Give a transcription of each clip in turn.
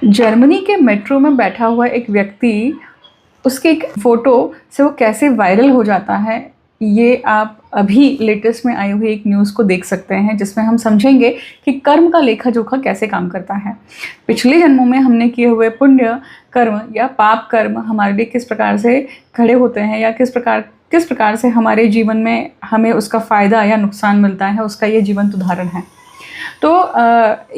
Germany के metro में बैठा हुआ एक व्यक्ति, उसके एक फ़ोटो से वो कैसे वायरल हो जाता है, ये आप अभी लेटेस्ट में आई हुई एक न्यूज़ को देख सकते हैं, जिसमें हम समझेंगे कि कर्म का लेखा जोखा कैसे काम करता है। पिछले जन्मों में हमने किए हुए पुण्य कर्म या पाप कर्म हमारे लिए किस प्रकार से खड़े होते हैं, या किस प्रकार से हमारे जीवन में हमें उसका फ़ायदा या नुकसान मिलता है, उसका ये जीवंत उदाहरण है। तो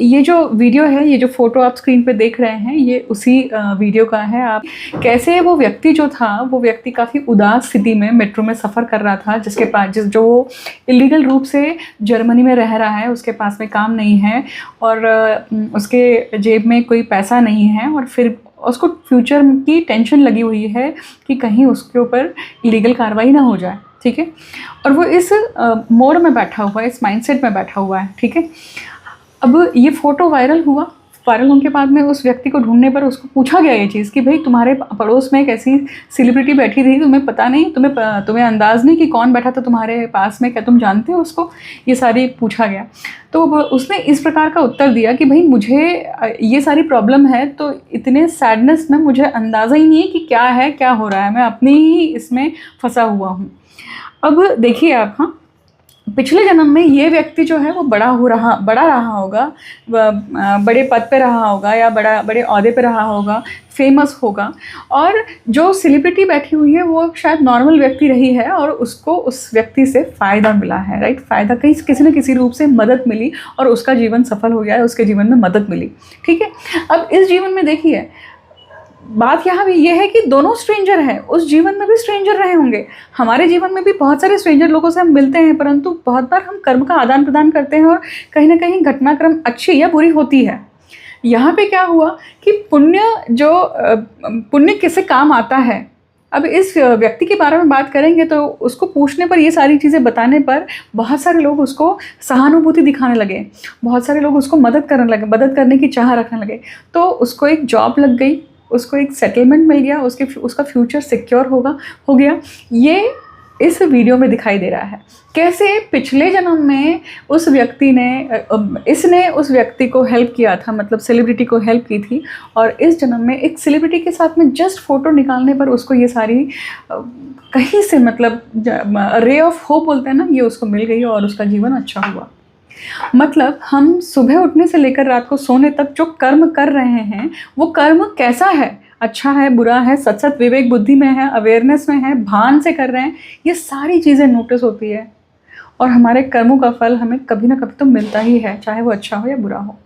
ये जो वीडियो है, ये जो फ़ोटो आप स्क्रीन पे देख रहे हैं, ये उसी वीडियो का है। आप कैसे वो व्यक्ति जो था, वो व्यक्ति काफ़ी उदास स्थिति में मेट्रो में सफ़र कर रहा था, जिसके पास जो इलीगल रूप से जर्मनी में रह रहा है, उसके पास में काम नहीं है और उसके जेब में कोई पैसा नहीं है, और फिर उसको फ्यूचर की टेंशन लगी हुई है कि कहीं उसके ऊपर इलीगल कार्रवाई ना हो जाए। ठीक है, और वो इस मोड में बैठा हुआ है, इस माइंडसेट में बैठा हुआ है। ठीक है, अब ये फ़ोटो वायरल हुआ। वायरल होने के बाद में उस व्यक्ति को ढूंढने पर उसको पूछा गया ये चीज़ कि भाई तुम्हारे पड़ोस में एक ऐसी सेलिब्रिटी बैठी थी, तुम्हें पता नहीं, तुम्हें अंदाज़ नहीं कि कौन बैठा था तुम्हारे पास में, क्या तुम जानते हो उसको? ये सारी पूछा गया। तो उसने इस प्रकार का उत्तर दिया कि भाई मुझे ये सारी प्रॉब्लम है, तो इतने सैडनेस में मुझे अंदाज़ा ही नहीं है कि क्या है, क्या हो रहा है, मैं अपनी ही इसमें फंसा हुआ हूँ। अब देखिए आप, हाँ, पिछले जन्म में ये व्यक्ति जो है वो बड़ा रहा होगा, बड़े पद पे रहा होगा, या बड़े ओहदे पे रहा होगा, फेमस होगा, और जो सेलिब्रिटी बैठी हुई है वो शायद नॉर्मल व्यक्ति रही है और उसको उस व्यक्ति से फ़ायदा मिला है, राइट? फ़ायदा कहीं किसी न किसी रूप से मदद मिली और उसका जीवन सफल हो गया है, उसके जीवन में मदद मिली। ठीक है, अब इस जीवन में देखिए, बात यहाँ भी ये है कि दोनों स्ट्रेंजर हैं, उस जीवन में भी स्ट्रेंजर रहे होंगे, हमारे जीवन में भी बहुत सारे स्ट्रेंजर लोगों से हम मिलते हैं, परंतु बहुत बार हम कर्म का आदान प्रदान करते हैं और कहीं ना कहीं घटनाक्रम अच्छी या बुरी होती है। यहाँ पे क्या हुआ कि पुण्य किसे काम आता है। अब इस व्यक्ति के बारे में बात करेंगे तो उसको पूछने पर, ये सारी चीज़ें बताने पर बहुत सारे लोग उसको सहानुभूति दिखाने लगे, बहुत सारे लोग उसको मदद करने की चाह रखने लगे। तो उसको एक जॉब लग गई, उसको एक सेटलमेंट मिल गया, उसका फ्यूचर सिक्योर हो गया। ये इस वीडियो में दिखाई दे रहा है कैसे पिछले जन्म में इसने उस व्यक्ति को हेल्प किया था, मतलब सेलिब्रिटी को हेल्प की थी, और इस जन्म में एक सेलिब्रिटी के साथ में जस्ट फ़ोटो निकालने पर उसको ये सारी कहीं से, मतलब रे ऑफ होप बोलते हैं ना, ये उसको मिल गई और उसका जीवन अच्छा हुआ। मतलब हम सुबह उठने से लेकर रात को सोने तक जो कर्म कर रहे हैं, वो कर्म कैसा है, अच्छा है, बुरा है, सत विवेक बुद्धि में है, अवेयरनेस में है, भान से कर रहे हैं, ये सारी चीज़ें नोटिस होती है। और हमारे कर्मों का फल हमें कभी ना कभी तो मिलता ही है, चाहे वो अच्छा हो या बुरा हो।